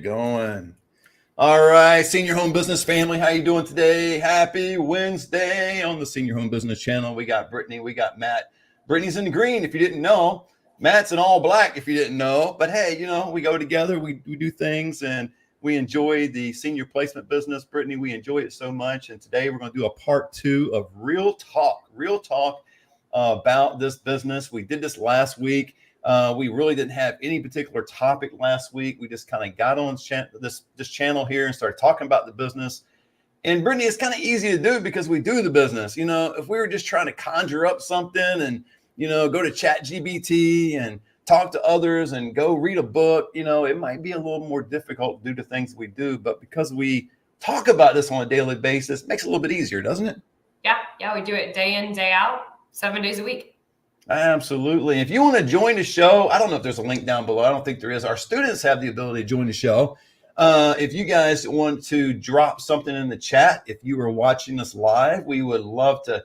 going. All right, Senior Home Business family, how you doing today? Happy Wednesday on the Senior Home Business channel. We got Brittany, we got Matt. Brittany's in the green if you didn't know. Matt's in all black if you didn't know. But hey, we go together, we do things, and we enjoy the senior placement business. Brittany, we enjoy it so much. And today we're going to do a part 2 of real talk about this business. We did this last week. We really didn't have any particular topic last week. We just kind of got on this channel here and started talking about the business. And Brittany, it's kind of easy to do because we do the business. If we were just trying to conjure up something and, go to ChatGPT and talk to others and go read a book, it might be a little more difficult due to things we do. But because we talk about this on a daily basis, it makes it a little bit easier, doesn't it? Yeah, we do it day in, day out, 7 days a week. Absolutely. If you want to join the show, I don't know if there's a link down below. I don't think there is. Our students have the ability to join the show. If you guys want to drop something in the chat, if you are watching us live, we would love to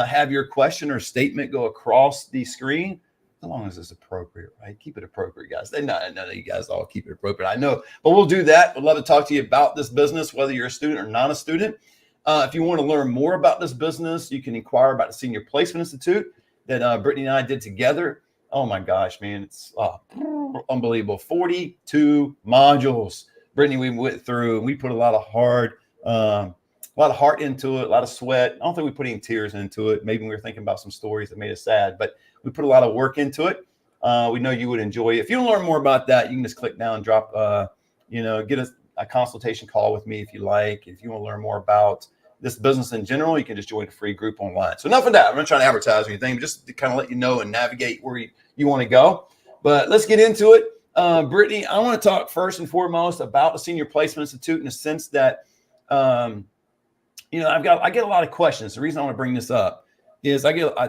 have your question or statement go across the screen, as long as it's appropriate, right? Keep it appropriate, guys. I know you guys all keep it appropriate. I know, but we'll do that. We'd love to talk to you about this business, whether you're a student or not a student. If you want to learn more about this business, you can inquire about the Senior Placement Institute that Brittany and I did together. Oh my gosh, man, it's unbelievable. 42 modules. Brittany, we went through, and we put a lot of heart into it, a lot of sweat. I don't think we put any tears into it. Maybe we were thinking about some stories that made us sad, but we put a lot of work into it. We know you would enjoy it. If you want to learn more about that, you can just click down and drop, get a consultation call with me if you like. If you want to learn more about this business in general, you can just join a free group online. So enough of that. I'm not trying to advertise or anything, just to kind of let you know and navigate where you want to go. But let's get into it. Brittany, I want to talk first and foremost about the Senior Placement Institute in the sense that, I get a lot of questions. The reason I want to bring this up is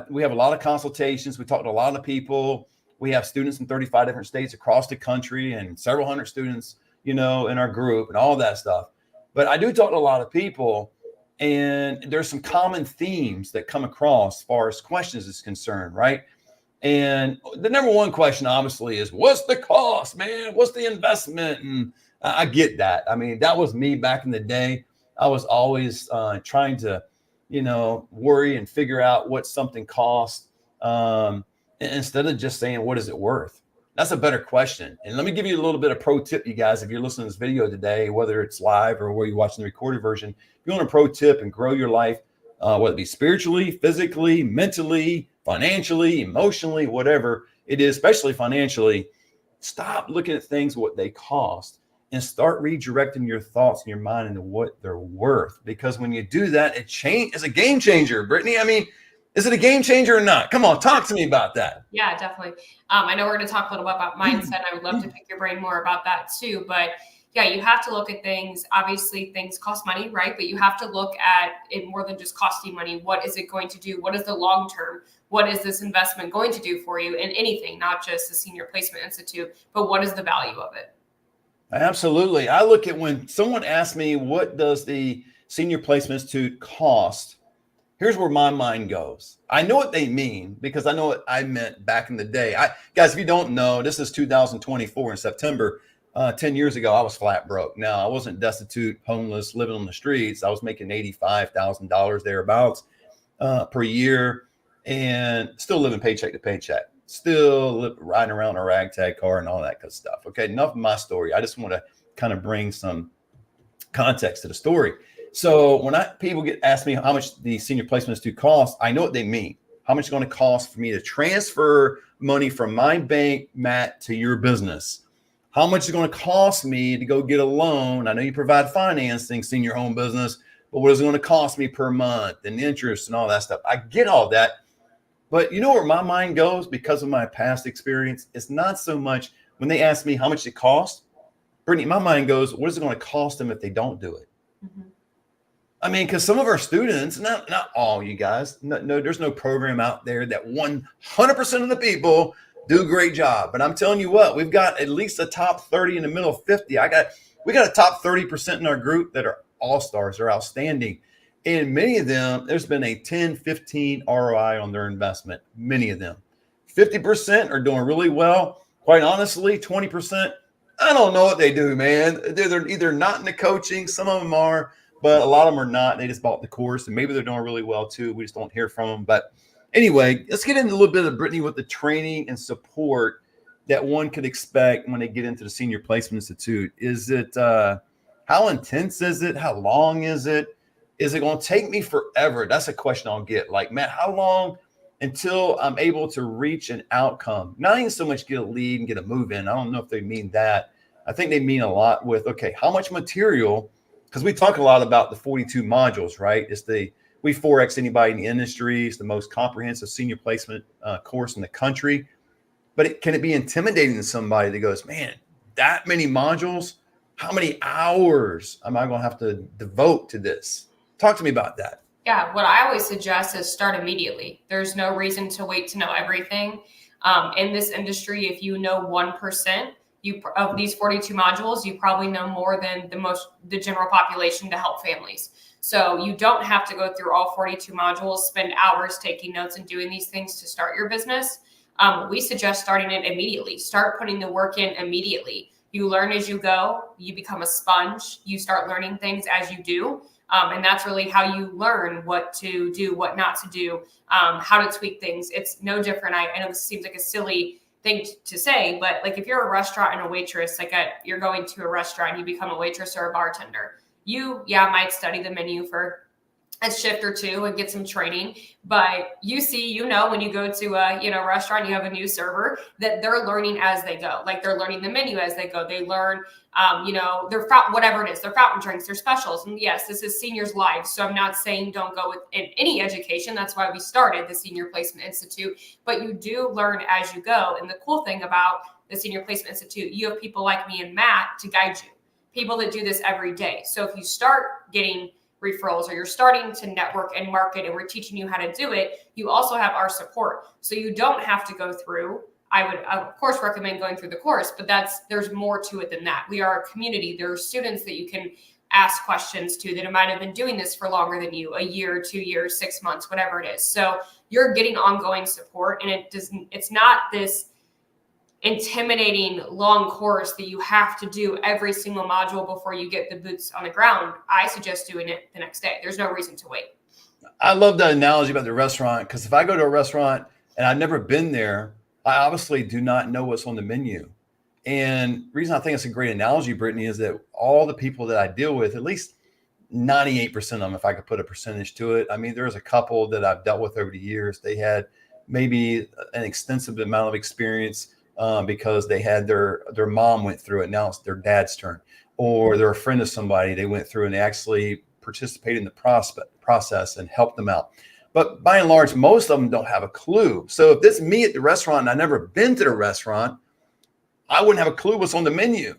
we have a lot of consultations. We talk to a lot of people. We have students in 35 different states across the country and several hundred students, in our group and all that stuff. But I do talk to a lot of people. And there's some common themes that come across as far as questions is concerned, right? And the number one question, obviously, is what's the cost, man? What's the investment? And I get that. I mean, that was me back in the day. I was always trying to, worry and figure out what something costs instead of just saying, what is it worth? That's a better question. And let me give you a little bit of pro tip, you guys, if you're listening to this video today, whether it's live or where you're watching the recorded version. If you want a pro tip and grow your life, whether it be spiritually, physically, mentally, financially, emotionally, whatever it is, especially financially, stop looking at things, what they cost, and start redirecting your thoughts and your mind into what they're worth. Because when you do that, it's a game changer, Brittany. I mean, is it a game changer or not? Come on, talk to me about that. Yeah, definitely. I know we're going to talk a little bit about mindset. I would love to pick your brain more about that too. But yeah, you have to look at things. Obviously, things cost money, right? But you have to look at it more than just costing money. What is it going to do? What is the long term? What is this investment going to do for you in anything, not just the Senior Placement Institute, but what is the value of it? Absolutely. I look at when someone asks me, what does the Senior Placement Institute cost? Here's where my mind goes. I know what they mean because I know what I meant back in the day. Guys, if you don't know, this is 2024 in September. 10 years ago, I was flat broke. Now, I wasn't destitute, homeless, living on the streets. I was making $85,000 thereabouts per year and still living paycheck to paycheck. Still riding around a ragtag car and all that good stuff. Okay, enough of my story. I just want to kind of bring some context to the story. So when people ask me how much the Senior Placement Institute costs, I know what they mean. How much it's going to cost for me to transfer money from my bank, Matt, to your business. How much is going to cost me to go get a loan? I know you provide financing, Senior Home Business, but what is it going to cost me per month and interest and all that stuff? I get all that. But you know where my mind goes because of my past experience? It's not so much when they ask me how much it costs. Brittany, my mind goes, what is it going to cost them if they don't do it? Mm-hmm. I mean, because some of our students, not all you guys, no, there's no program out there that 100% of the people do a great job. But I'm telling you what, we've got at least a top 30 in the middle of 50. We got a top 30% in our group that are all-stars, are outstanding. And many of them, there's been a 10, 15 ROI on their investment. Many of them. 50% are doing really well. Quite honestly, 20%, I don't know what they do, man. They're either not in the coaching. Some of them are, but a lot of them are not. They just bought the course, and maybe they're doing really well too. We just don't hear from them. But anyway, let's get into a little bit of Brittany with the training and support that one could expect when they get into the Senior Placement Institute. Is it how intense is it? How long is it? Is it going to take me forever? That's a question I'll get. Like, Matt, how long until I'm able to reach an outcome? Not even so much get a lead and get a move in. I don't know if they mean that. I think they mean a lot with, okay, how much material? Because we talk a lot about the 42 modules, right? We 4X anybody in the industry. It's the most comprehensive senior placement course in the country. But can it be intimidating to somebody that goes, man, that many modules? How many hours am I going to have to devote to this? Talk to me about that. Yeah, what I always suggest is start immediately. There's no reason to wait to know everything. In this industry, if you know 1% of these 42 modules, you probably know more than the general population to help families. So you don't have to go through all 42 modules, spend hours taking notes and doing these things to start your business. We suggest starting it immediately. Start putting the work in immediately. You learn as you go. You become a sponge. You start learning things as you do. And that's really how you learn what to do, what not to do, how to tweak things. It's no different. I know this seems like a silly thing to say, but like if you're a restaurant and a waitress, you're going to a restaurant and you become a waitress or a bartender, you might study the menu for a shift or two and get some training, but when you go to a restaurant, you have a new server that they're learning as they go. Like they're learning the menu as they go. They learn their whatever it is, their fountain drinks, their specials. And yes, this is seniors live, so I'm not saying don't go in any education. That's why we started the Senior Placement Institute, but you do learn as you go. And the cool thing about the Senior Placement Institute, you have people like me and Matt to guide you, people that do this every day. So if you start getting referrals or you're starting to network and market and we're teaching you how to do it, you also have our support. So you don't have to go through. I would of course recommend going through the course, but there's more to it than that. We are a community. There are students that you can ask questions to that might have been doing this for longer than you, a year, 2 years, 6 months, whatever it is. So you're getting ongoing support, and it's not this intimidating long course that you have to do every single module before you get the boots on the ground. I suggest doing it the next day. There's no reason to wait. I love that analogy about the restaurant, because if I go to a restaurant and I've never been there, I obviously do not know what's on the menu. And the reason I think it's a great analogy, Brittany, is that all the people that I deal with, at least 98% of them, if I could put a percentage to it. I mean, there's a couple that I've dealt with over the years. They had maybe an extensive amount of experience because they had their mom went through it. Now it's their dad's turn, or they're a friend of somebody. They went through and they actually participated in the process and helped them out. But by and large, most of them don't have a clue. So if this me at the restaurant and I've never been to the restaurant, I wouldn't have a clue what's on the menu.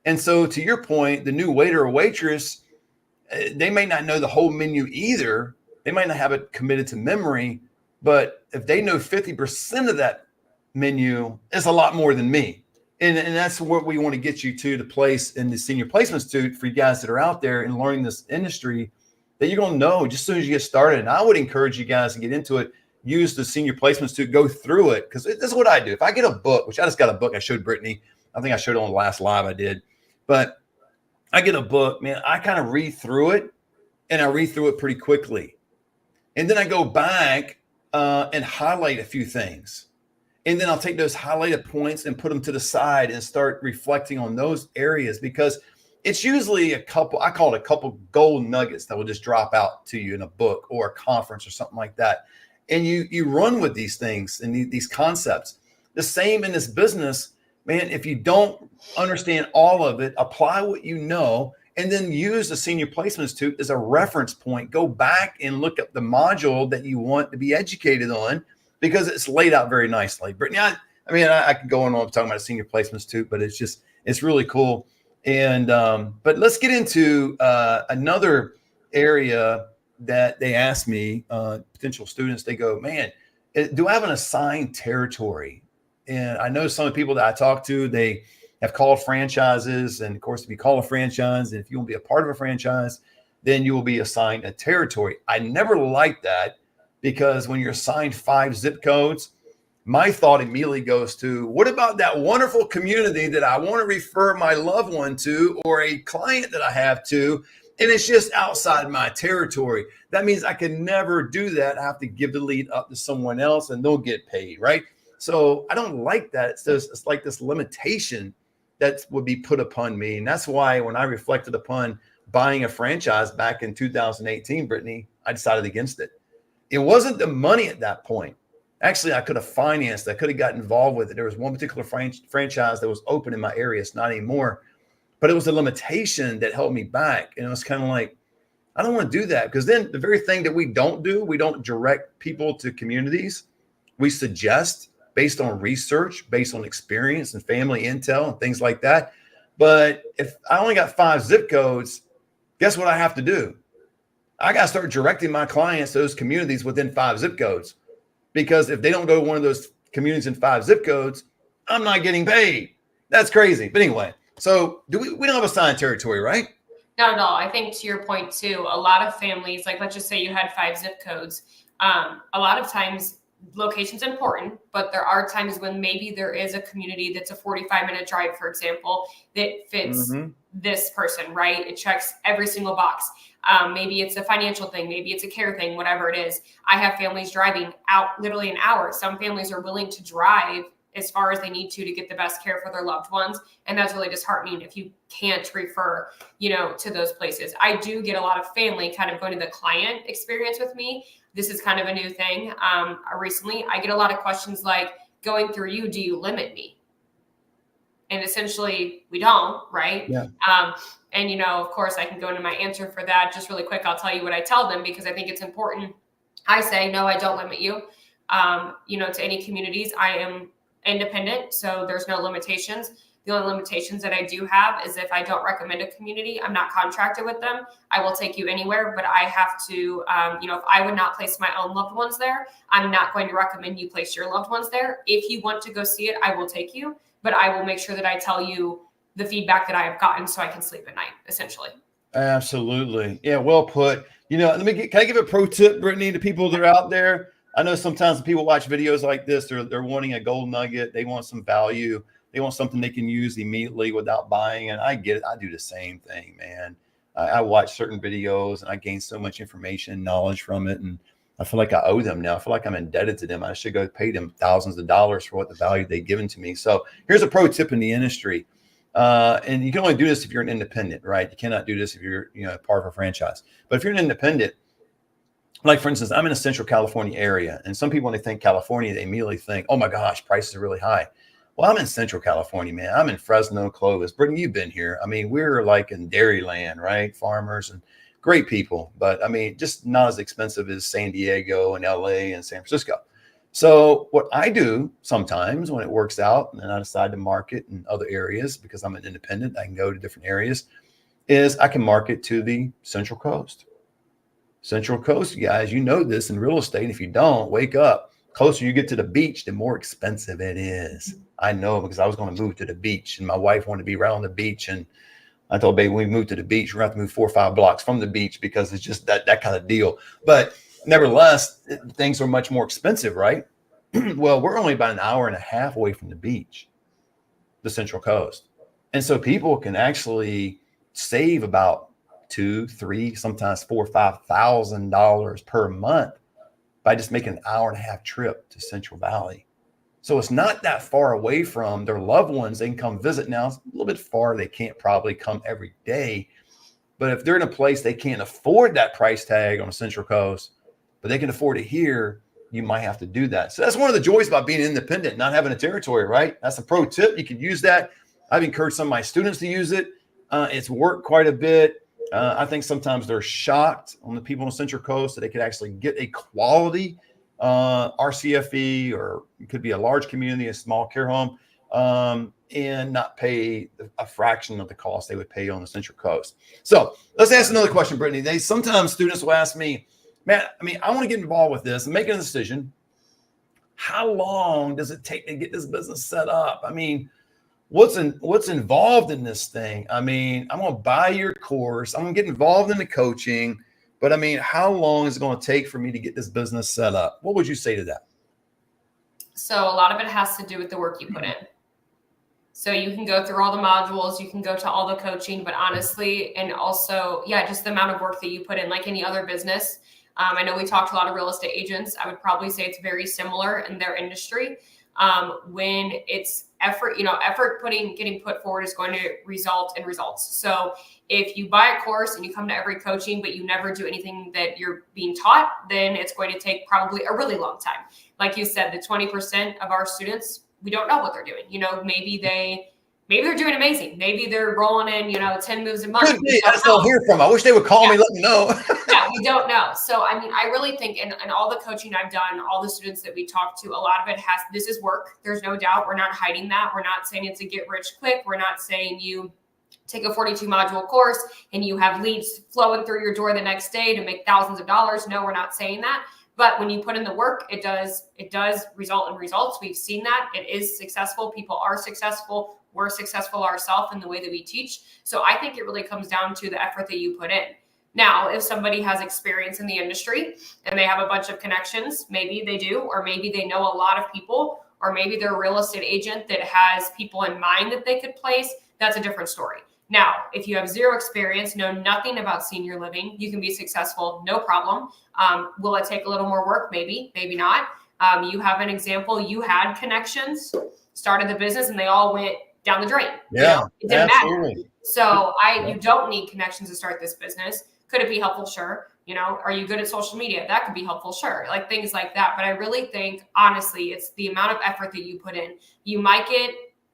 And so to your point, the new waiter or waitress, they may not know the whole menu either. They might not have it committed to memory, but if they know 50% of that menu, is a lot more than me. And that's what we want to get you to the place in the Senior Placement Institute for you guys that are out there and learning this industry, that you're going to know just as soon as you get started. And I would encourage you guys to get into it, use the Senior Placement Institute, go through it. Because this is what I do. If I get a book, which I just got a book I showed Brittany, I think I showed it on the last live I did, but I get a book, man, I kind of read through it, and I read through it pretty quickly. And then I go back and highlight a few things. And then I'll take those highlighted points and put them to the side and start reflecting on those areas, because it's usually I call it a couple gold nuggets that will just drop out to you in a book or a conference or something like that. And you run with these things and these concepts. The same in this business, man. If you don't understand all of it, apply what you know, and then use the Senior Placement Institute as a reference point. Go back and look at the module that you want to be educated on, because it's laid out very nicely. Brittany, I could go on talking about a Senior Placement Institute, but it's really cool. And but let's get into another area that they asked me, potential students. They go, man, do I have an assigned territory? And I know some of the people that I talk to, they have called franchises. And of course, if you call a franchise, and if you want to be a part of a franchise, then you will be assigned a territory. I never liked that, because when you're assigned 5 zip codes, my thought immediately goes to, what about that wonderful community that I want to refer my loved one to, or a client that I have to, and it's just outside my territory? That means I can never do that. I have to give the lead up to someone else and they'll get paid, right? So I don't like that. It's like this limitation that would be put upon me. And that's why when I reflected upon buying a franchise back in 2018, Brittany, I decided against it. It wasn't the money at that point. Actually, I could have financed, I could have got involved with it. There was one particular franchise that was open in my area. It's not anymore, but it was a limitation that held me back. And it was kind of like, I don't want to do that, because then the very thing that we don't do, we don't direct people to communities. We suggest based on research, based on experience and family intel and things like that. But if I only got 5 zip codes, guess what I have to do? I got to start directing my clients to those communities within 5 zip codes. Because if they don't go to one of those communities in 5 zip codes, I'm not getting paid. That's crazy. But anyway, so we don't have assigned territory, right? Not at all. I think to your point too, a lot of families, like let's just say you had 5 zip codes. A lot of times location's important, but there are times when maybe there is a community that's a 45-minute drive, for example, that fits this person, right? It checks every single box. Maybe it's a financial thing, maybe it's a care thing, whatever it is. I have families driving out literally an hour. Some families are willing to drive as far as they need to get the best care for their loved ones. And that's really disheartening if you can't refer, to those places. I do get a lot of family kind of going to the client experience with me. This is kind of a new thing. Recently, I get a lot of questions like, going through you, do you limit me? And essentially we don't, right? Yeah. And, of course I can go into my answer for that just really quick. I'll tell you what I tell them because I think it's important. I say, no, I don't limit you. To any communities, I am independent. So there's no limitations. The only limitations that I do have is if I don't recommend a community, I'm not contracted with them. I will take you anywhere, but I have to, if I would not place my own loved ones there, I'm not going to recommend you place your loved ones there. If you want to go see it, I will take you, but I will make sure that I tell you the feedback that I have gotten so I can sleep at night, essentially. Absolutely. Yeah. Well put. Can I give a pro tip, Brittany, to people that are out there? I know sometimes when people watch videos like this, they're wanting a gold nugget. They want some value. They want something they can use immediately without buying. And I get it. I do the same thing, man. I watch certain videos and I gain so much information, knowledge from it. And I feel like I owe them now. I feel like I'm indebted to them. I should go pay them thousands of dollars for what the value they've given to me. So here's a pro tip in the industry. And you can only do this if you're an independent, right? You cannot do this if you're, part of a franchise. But if you're an independent, like for instance, I'm in a Central California area, and some people, when they think California, they immediately think, oh my gosh, prices are really high. Well, I'm in Central California, man. I'm in Fresno, Clovis. Brittany, you've been here. I mean, we're like in Dairyland, right? Farmers and great people, but I mean, just not as expensive as San Diego and LA and San Francisco. So what I do sometimes when it works out and then I decide to market in other areas because I'm an independent, I can go to different areas, is I can market to the Central Coast. Central Coast, guys, you know this in real estate. If you don't, wake up. Closer you get to the beach, the more expensive it is. I know because I was going to move to the beach and my wife wanted to be right on the beach. And I told baby, when we move to the beach, we're going to have to move 4 or 5 blocks from the beach because it's just that kind of deal. But nevertheless, things are much more expensive, right? Well, we're only about an hour and a half away from the beach, the Central Coast. And so people can actually save about $2,000, $3,000, sometimes $4,000 or $5,000 per month by just making an hour and a half trip to Central Valley. So it's not that far away from their loved ones. They can come visit now. It's a little bit far. They can't probably come every day. But if they're in a place they can't afford that price tag on the Central Coast, but they can afford it here, you might have to do that. So that's one of the joys about being independent, not having a territory, right? That's a pro tip. You can use that. I've encouraged some of my students to use it. It's worked quite a bit. I think sometimes they're shocked on the people on the Central Coast that they could actually get a quality RCFE, or it could be a large community, a small care home, and not pay a fraction of the cost they would pay on the Central Coast. So let's ask another question, Brittany. Sometimes students will ask me, man, I want to get involved with this and making a decision. How long does it take to get this business set up? What's involved in this thing? I'm going to buy your course. I'm going to get involved in the coaching, but how long is it going to take for me to get this business set up? What would you say to that? So a lot of it has to do with the work you put in. So you can go through all the modules, you can go to all the coaching, but honestly, and also, yeah, just the amount of work that you put in, like any other business. I know we talked to a lot of real estate agents. I would probably say it's very similar in their industry. When it's effort, getting put forward is going to result in results. So if you buy a course and you come to every coaching, but you never do anything that you're being taught, then it's going to take probably a really long time. Like you said, the 20% of our students, we don't know what they're doing. Maybe they're doing amazing. Maybe they're rolling in, 10 moves a month. Could be. I still hear from them. I wish they would call me, let me know. Yeah, we don't know. So, I really think in all the coaching I've done, all the students that we talk to, a lot of it this is work. There's no doubt. We're not hiding that. We're not saying it's a get rich quick. We're not saying you take a 42 module course and you have leads flowing through your door the next day to make thousands of dollars. No, we're not saying that. But when you put in the work, it does result in results. We've seen that. It is successful. People are successful. We're successful ourselves in the way that we teach. So I think it really comes down to the effort that you put in. Now, if somebody has experience in the industry and they have a bunch of connections, maybe they do, or maybe they know a lot of people, or maybe they're a real estate agent that has people in mind that they could place, that's a different story. Now, if you have zero experience, know nothing about senior living, you can be successful, no problem. Will it take a little more work? Maybe, maybe not. You have an example, you had connections, started the business, and they all went down the drain. Yeah, it didn't absolutely. matter. So you don't need connections to start this business. Could it be helpful? Sure. Are you good at social media? That could be helpful. Sure. Like things like that. But I really think, honestly, it's the amount of effort that you put in. You might get,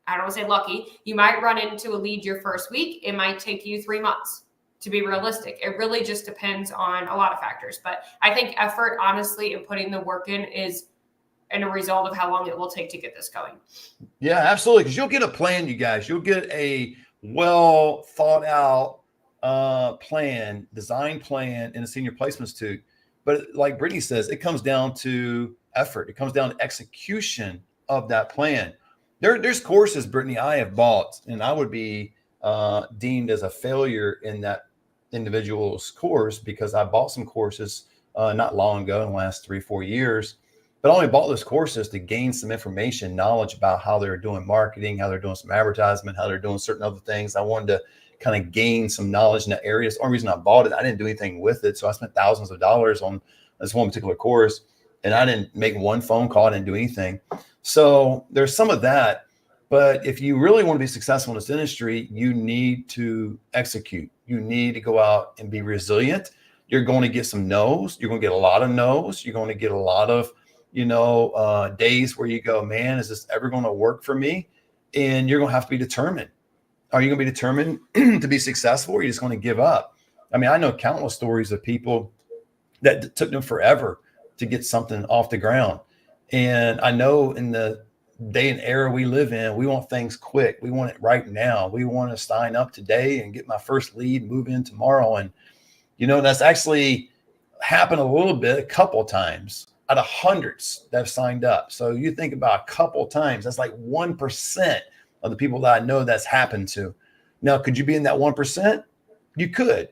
I don't want to say lucky, you might run into a lead your first week. It might take you 3 months to be realistic. It really just depends on a lot of factors. But I think effort, honestly, and putting the work in is a result of how long it will take to get this going. Yeah, absolutely. Because you'll get a plan, you guys. You'll get a well thought out design plan in a senior placements too. But like Brittany says, it comes down to effort. It comes down to execution of that plan. There's courses, Brittany, I have bought, and I would be deemed as a failure in that individual's course because I bought some courses not long ago in the last 3-4 years. But I only bought those courses to gain some information, knowledge about how they're doing marketing, how they're doing some advertisement, how they're doing certain other things. I wanted to kind of gain some knowledge in that area. It's the only reason I bought it. I didn't do anything with it. So I spent thousands of dollars on this one particular course, and I didn't make one phone call. I didn't do anything. So there's some of that. But if you really want to be successful in this industry, you need to execute. You need to go out and be resilient. You're going to get some no's. You're going to get a lot of no's. You're going to get a lot of days where you go, man, is this ever going to work for me? And you're going to have to be determined. Are you going to be determined to be successful, or are you just going to give up? I mean, I know countless stories of people that took them forever to get something off the ground. And I know in the day and era we live in, we want things quick. We want it right now. We want to sign up today and get my first lead, move in tomorrow. And, that's actually happened a couple times out of hundreds that have signed up. So you think about a couple times, that's like 1% of the people that I know that's happened to. Now, could you be in that 1%? You could,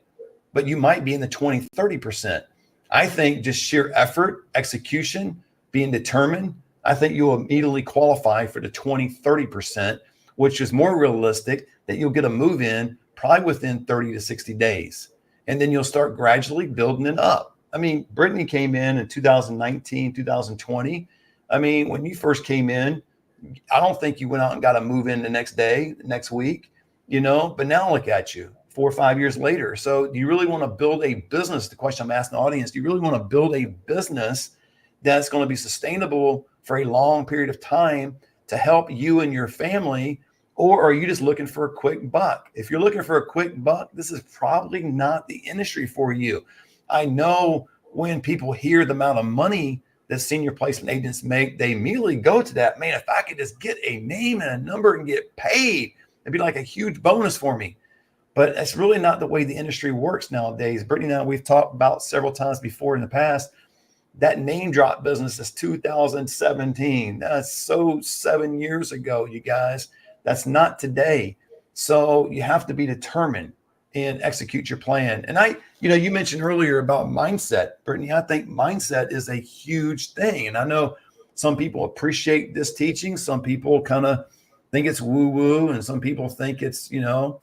but you might be in the 20, 30%. I think just sheer effort, execution, being determined, I think you'll immediately qualify for the 20, 30%, which is more realistic that you'll get a move in probably within 30 to 60 days. And then you'll start gradually building it up. I mean, Brittany came in 2019, 2020. I mean, when you first came in, I don't think you went out and got a move in the next day, next week, but now look at you 4 or 5 years later. So do you really want to build a business? The question I'm asking the audience, do you really want to build a business that's going to be sustainable for a long period of time to help you and your family? Or are you just looking for a quick buck? If you're looking for a quick buck, this is probably not the industry for you. I know when people hear the amount of money that senior placement agents make, they immediately go to that. Man, if I could just get a name and a number and get paid, it'd be like a huge bonus for me. But that's really not the way the industry works nowadays. Brittany and I, we've talked about several times before in the past, that name drop business is 2017. That's so 7 years ago, you guys. That's not today. So you have to be determined and execute your plan. And you mentioned earlier about mindset, Brittany. I think mindset is a huge thing. And I know Some people appreciate this teaching. Some people kind of think it's woo woo, and some people think it's, they don't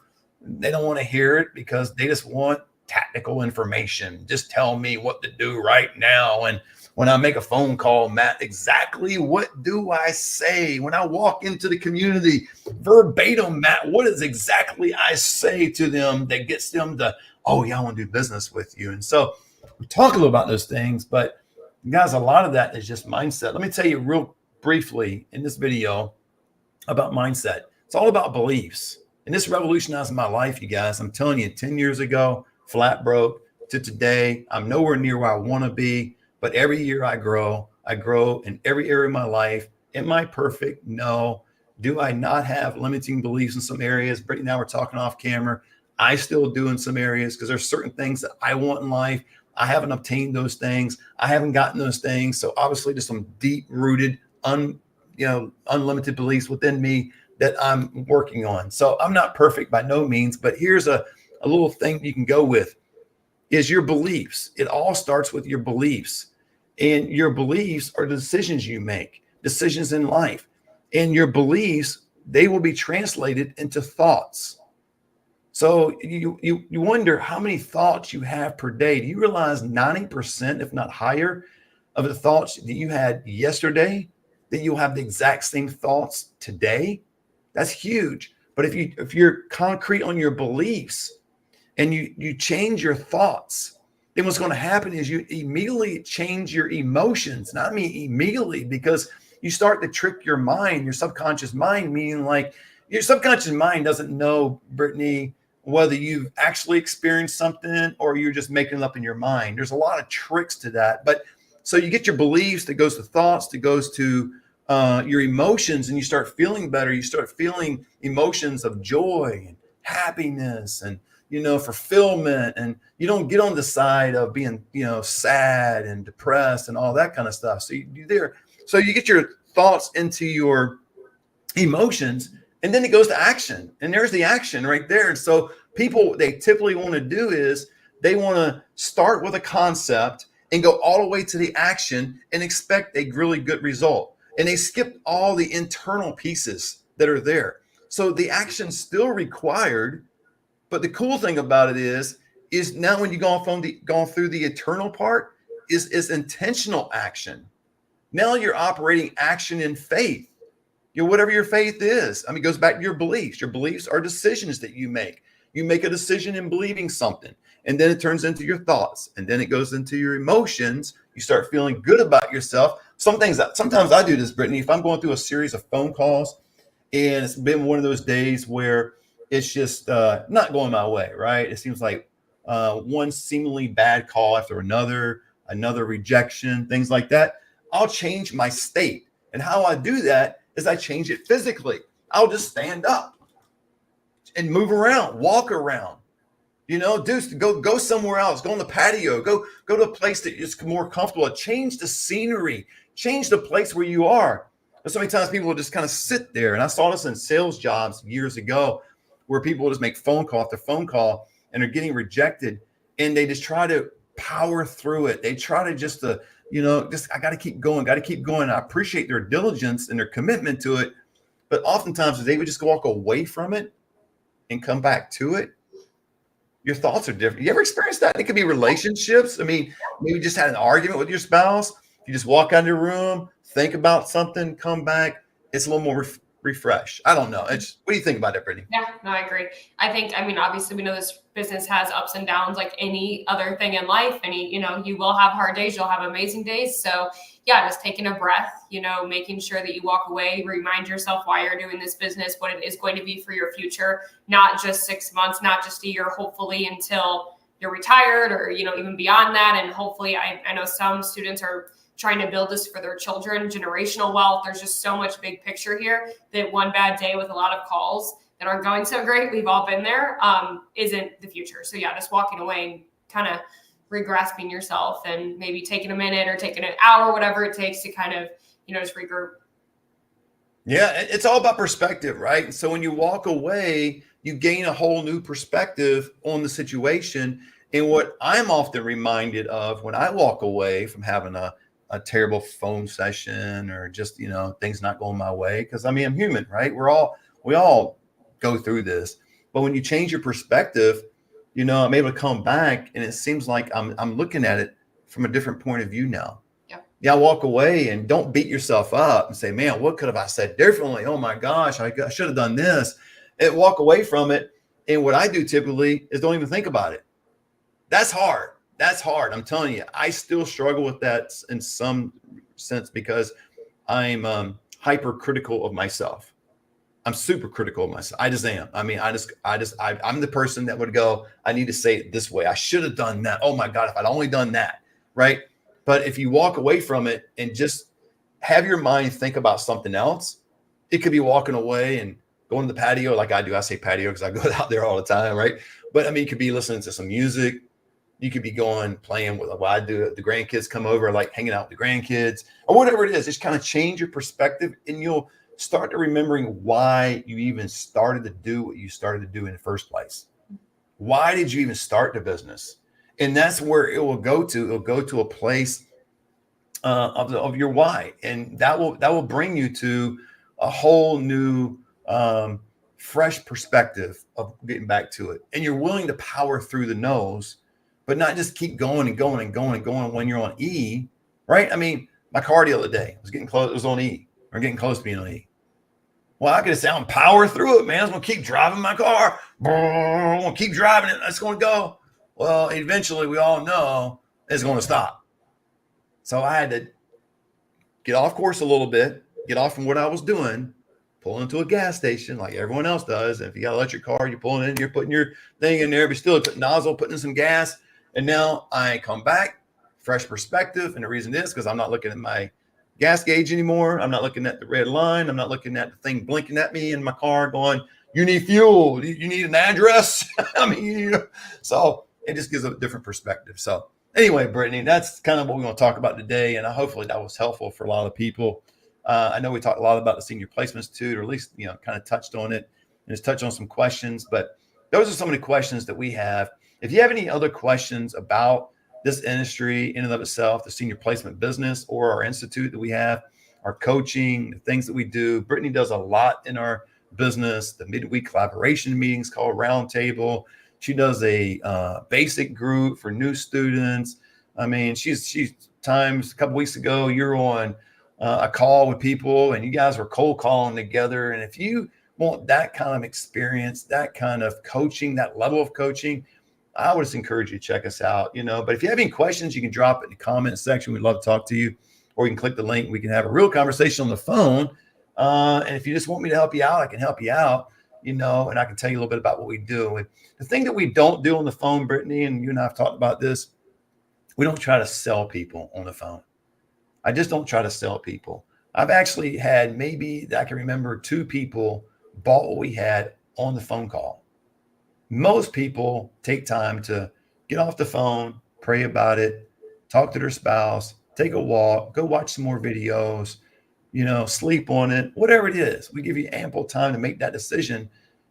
want to hear it because they just want tactical information. Just tell me what to do right now. And when I make a phone call, Matt, exactly what do I say? When I walk into the community, verbatim, Matt, what is exactly I say to them that gets them to, oh yeah, I want to do business with you. And so we talk a little about those things, but guys, a lot of that is just mindset. Let me tell you real briefly in this video about mindset. It's all about beliefs. And this revolutionized my life, you guys. I'm telling you, 10 years ago, flat broke, to today, I'm nowhere near where I want to be. But every year I grow in every area of my life. Am I perfect? No. Do I not have limiting beliefs in some areas? Brittany and I were talking off camera. I still do in some areas because there's certain things that I want in life. I haven't obtained those things. I haven't gotten those things. So obviously there's some deep rooted, unlimited beliefs within me that I'm working on. So I'm not perfect by no means, but here's a little thing you can go with is your beliefs. It all starts with your beliefs, and your beliefs are the decisions you make, decisions in life, and your beliefs, they will be translated into thoughts. So you wonder how many thoughts you have per day. Do you realize 90%, if not higher, of the thoughts that you had yesterday, that you'll have the exact same thoughts today? That's huge. But if you're concrete on your beliefs and you change your thoughts, then what's going to happen is you immediately change your emotions. And I mean immediately, because you start to trick your mind, your subconscious mind, meaning like your subconscious mind doesn't know, Brittany, whether you've actually experienced something or you're just making it up in your mind. There's a lot of tricks to that. But so you get your beliefs, that goes to thoughts, that goes to your emotions, and you start feeling better. You start feeling emotions of joy and happiness and, fulfillment. And you don't get on the side of being, sad and depressed and all that kind of stuff. So you get your thoughts into your emotions, and then it goes to action, and there's the action right there. And so people, they typically want to do is they want to start with a concept and go all the way to the action and expect a really good result. And they skip all the internal pieces that are there. So the action's still required. But the cool thing about it is now when you go through the internal part is intentional action. Now you're operating action in faith. Whatever your faith is. I mean, it goes back to your beliefs. Your beliefs are decisions that you make. You make a decision in believing something, and then it turns into your thoughts, and then it goes into your emotions. You start feeling good about yourself. Sometimes I do this, Brittany. If I'm going through a series of phone calls, and it's been one of those days where it's just not going my way, right? It seems like one seemingly bad call after another rejection, things like that. I'll change my state, and how I do that is I change it physically. I'll just stand up and move around, walk around, go somewhere else, go on the patio, go to a place that is more comfortable, change the scenery, change the place where you are. But so many times people will just kind of sit there. And I saw this in sales jobs years ago where people will just make phone call after phone call and are getting rejected. And they just try to power through it. They try to just I got to keep going. I appreciate their diligence and their commitment to it. But oftentimes, if they would just walk away from it and come back to it, your thoughts are different. You ever experienced that? It could be relationships. I mean, maybe you just had an argument with your spouse. You just walk out of the room, think about something, come back. It's a little more refresh. I don't know. What do you think about it, Brittany? Yeah, no, I agree. Obviously we know this business has ups and downs like any other thing in life. You will have hard days, you'll have amazing days. So yeah, just taking a breath, making sure that you walk away, remind yourself why you're doing this business, what it is going to be for your future, not just 6 months, not just a year, hopefully until you're retired or, even beyond that. And hopefully I know some students are trying to build this for their children, generational wealth. There's just so much big picture here that one bad day with a lot of calls that aren't going so great, we've all been there, isn't the future. So yeah, just walking away and kind of regrasping yourself and maybe taking a minute or taking an hour, whatever it takes to kind of, just regroup. Yeah, it's all about perspective, right? So when you walk away, you gain a whole new perspective on the situation. And what I'm often reminded of when I walk away from having a a terrible phone session or just, things not going my way. Cause I mean, I'm human, right? We all go through this, but when you change your perspective, I'm able to come back and it seems like I'm looking at it from a different point of view now. Yeah, walk away and don't beat yourself up and say, man, what could have I said differently? Oh my gosh, I should have done this. And walk away from it. And what I do typically is don't even think about it. That's hard. That's hard. I'm telling you, I still struggle with that in some sense because I'm hypercritical of myself. I'm super critical of myself. I just am. I mean, I'm the person that would go, I need to say it this way. I should have done that. Oh my God, if I'd only done that. Right. But if you walk away from it and just have your mind think about something else, it could be walking away and going to the patio like I do. I say patio because I go out there all the time. Right. But I mean, you could be listening to some music. You could be playing with what I do. The grandkids come over, like hanging out with the grandkids or whatever it is. Just kind of change your perspective and you'll start to remembering why you even started to do what you started to do in the first place. Why did you even start the business? And that's where it will go to. It'll go to a place of your why. And that will bring you to a whole new, fresh perspective of getting back to it. And you're willing to power through the no's, but not just keep going and going and going and going when you're on E, right? I mean, my car the other day was getting close. It was on E or getting close to being on E. Well, I could sound power through it, man. I was going to keep driving my car. I'm going to keep driving it. It's going to go. Well, eventually we all know it's going to stop. So I had to get off course a little bit, get off from what I was doing, pull into a gas station like everyone else does. And if you got an electric car, you're pulling in, you're putting your thing in there, but still putting nozzle, putting in some gas. And now I come back, fresh perspective. And the reason is because I'm not looking at my gas gauge anymore. I'm not looking at the red line. I'm not looking at the thing blinking at me in my car going, you need fuel. You need an address. I mean, so it just gives a different perspective. So anyway, Brittany, that's kind of what we want to talk about today. And hopefully that was helpful for a lot of people. I know we talked a lot about the senior placements too, or at least, kind of touched on it and just touched on some questions, but those are some of the questions that we have. If you have any other questions about this industry in and of itself, the senior placement business or our institute that we have, our coaching, the things that we do, Brittany does a lot in our business, the midweek collaboration meetings called Roundtable. She does a basic group for new students. I mean, she's times a couple weeks ago, you're on a call with people and you guys were cold calling together. And if you want that kind of experience, that kind of coaching, that level of coaching, I would just encourage you to check us out, but if you have any questions, you can drop it in the comment section. We'd love to talk to you, or you can click the link. We can have a real conversation on the phone. And if you just want me to help you out, I can help you out, and I can tell you a little bit about what we do. And the thing that we don't do on the phone, Brittany, and you and I have talked about this, we don't try to sell people on the phone. I just don't try to sell people. I've actually had maybe I can remember 2 people bought what we had on the phone call. Most people take time to get off the phone, pray about it, talk to their spouse, take a walk, go watch some more videos, sleep on it, whatever it is. We give you ample time to make that decision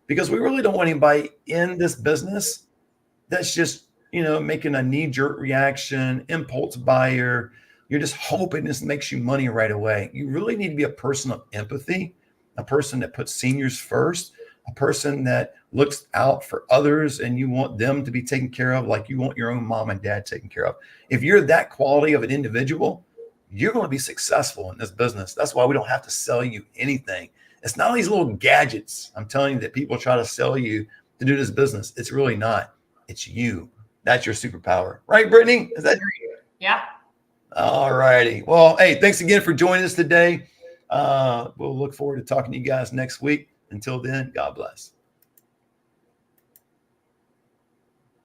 because we really don't want anybody in this business that's just, making a knee-jerk reaction, impulse buyer. You're just hoping this makes you money right away. You really need to be a person of empathy, a person that puts seniors first, a person that looks out for others and you want them to be taken care of like you want your own mom and dad taken care of. If you're that quality of an individual, you're going to be successful in this business. That's why we don't have to sell you anything. It's not these little gadgets, I'm telling you, that people try to sell you to do this business. It's really not. It's you. That's your superpower. Right, Brittany? Is that Yeah. All righty. Well, hey, thanks again for joining us today. We'll look forward to talking to you guys next week. Until then, God bless.